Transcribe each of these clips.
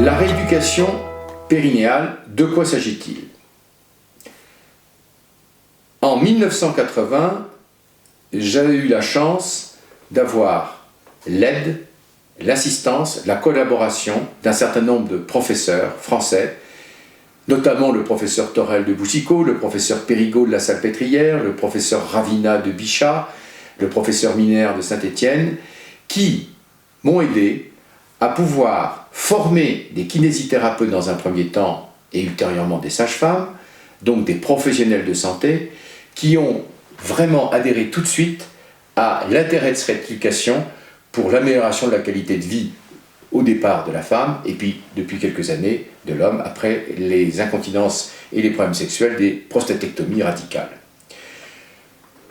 La rééducation périnéale, de quoi s'agit-il? En 1980, j'avais eu la chance d'avoir l'aide, l'assistance, la collaboration d'un certain nombre de professeurs français, notamment le professeur Torel de Boucicaut, le professeur Périgaud de la Salpêtrière, le professeur Ravina de Bichat, le professeur Minaire de Saint-Étienne, qui m'ont aidé à pouvoir former des kinésithérapeutes dans un premier temps et ultérieurement des sages-femmes, donc des professionnels de santé, qui ont vraiment adhéré tout de suite à l'intérêt de cette éducation pour l'amélioration de la qualité de vie au départ de la femme et puis depuis quelques années de l'homme après les incontinences et les problèmes sexuels des prostatectomies radicales.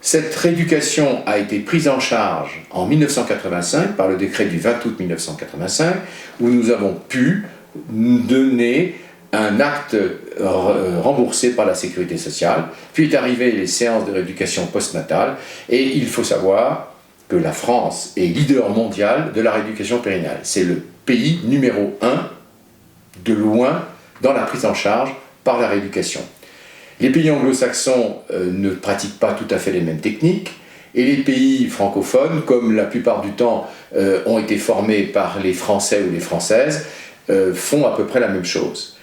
Cette rééducation a été prise en charge en 1985 par le décret du 20 août 1985 où nous avons pu donner un acte remboursé par la sécurité sociale, puis est arrivé les séances de rééducation postnatale et il faut savoir que la France est leader mondial de la rééducation périnale. C'est le pays numéro 1 de loin dans la prise en charge par la rééducation. Les pays anglo-saxons ne pratiquent pas tout à fait les mêmes techniques et les pays francophones, comme la plupart du temps ont été formés par les Français ou les Françaises, font à peu près la même chose.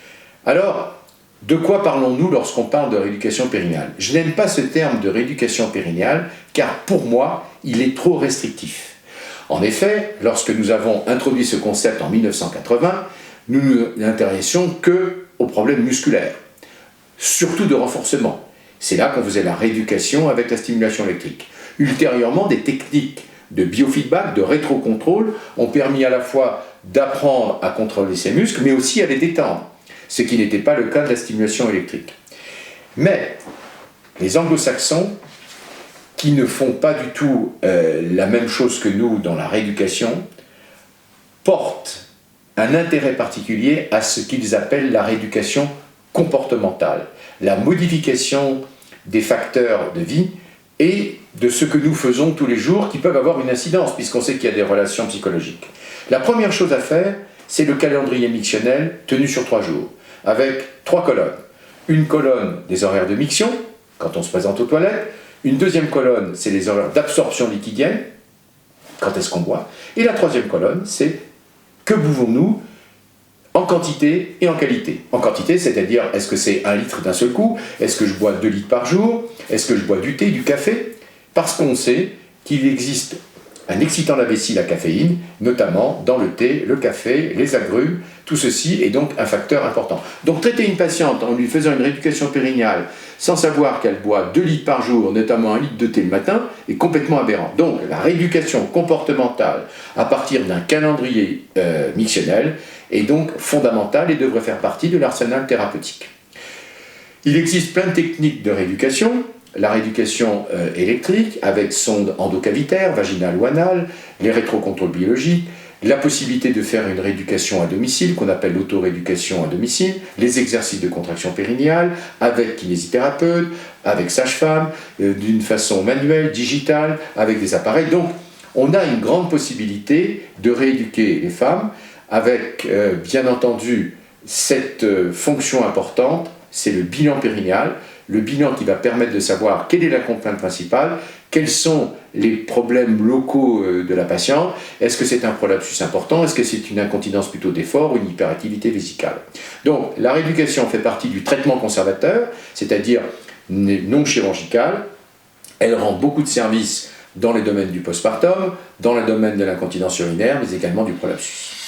Alors, de quoi parlons-nous lorsqu'on parle de rééducation périnale? Je n'aime pas ce terme de rééducation périnale car pour moi, il est trop restrictif. En effet, lorsque nous avons introduit ce concept en 1980, nous nous intéressions qu'aux problèmes musculaires, surtout de renforcement. C'est là qu'on faisait la rééducation avec la stimulation électrique. Ultérieurement, des techniques de biofeedback, de rétrocontrôle, ont permis à la fois d'apprendre à contrôler ces muscles, mais aussi à les détendre, ce qui n'était pas le cas de la stimulation électrique. Mais les anglo-saxons, qui ne font pas du tout la même chose que nous dans la rééducation, portent un intérêt particulier à ce qu'ils appellent la rééducation comportementale, la modification des facteurs de vie et de ce que nous faisons tous les jours qui peuvent avoir une incidence, puisqu'on sait qu'il y a des relations psychologiques. La première chose à faire, c'est le calendrier mictionnel tenu sur 3 jours, avec 3 colonnes. Une colonne des horaires de miction, quand on se présente aux toilettes. Une deuxième colonne, c'est les horaires d'absorption liquidienne, quand est-ce qu'on boit. Et la troisième colonne, c'est que buvons-nous en quantité et en qualité. En quantité, c'est-à-dire, est-ce que c'est 1 litre d'un seul coup? Est-ce que je bois 2 litres par jour? Est-ce que je bois du thé, du café? Parce qu'on sait qu'il existe un excitant de la vessie, la caféine, notamment dans le thé, le café, les agrumes, tout ceci est donc un facteur important. Donc traiter une patiente en lui faisant une rééducation périnéale sans savoir qu'elle boit 2 litres par jour, notamment 1 litre de thé le matin, est complètement aberrant. Donc la rééducation comportementale à partir d'un calendrier mictionnel est donc fondamentale et devrait faire partie de l'arsenal thérapeutique. Il existe plein de techniques de rééducation. La rééducation électrique avec sonde endocavitaire, vaginale ou anale, les rétrocontrôles biologiques, la possibilité de faire une rééducation à domicile, qu'on appelle l'autorééducation à domicile, les exercices de contraction périnéale, avec kinésithérapeute, avec sage-femme, d'une façon manuelle, digitale, avec des appareils. Donc, on a une grande possibilité de rééduquer les femmes avec, bien entendu, cette fonction importante, c'est le bilan périnéal, le bilan qui va permettre de savoir quelle est la complainte principale, quels sont les problèmes locaux de la patiente, est-ce que c'est un prolapsus important, est-ce que c'est une incontinence plutôt d'effort ou une hyperactivité vésicale. Donc la rééducation fait partie du traitement conservateur, c'est-à-dire non chirurgical, elle rend beaucoup de services dans les domaines du postpartum, dans le domaine de l'incontinence urinaire, mais également du prolapsus.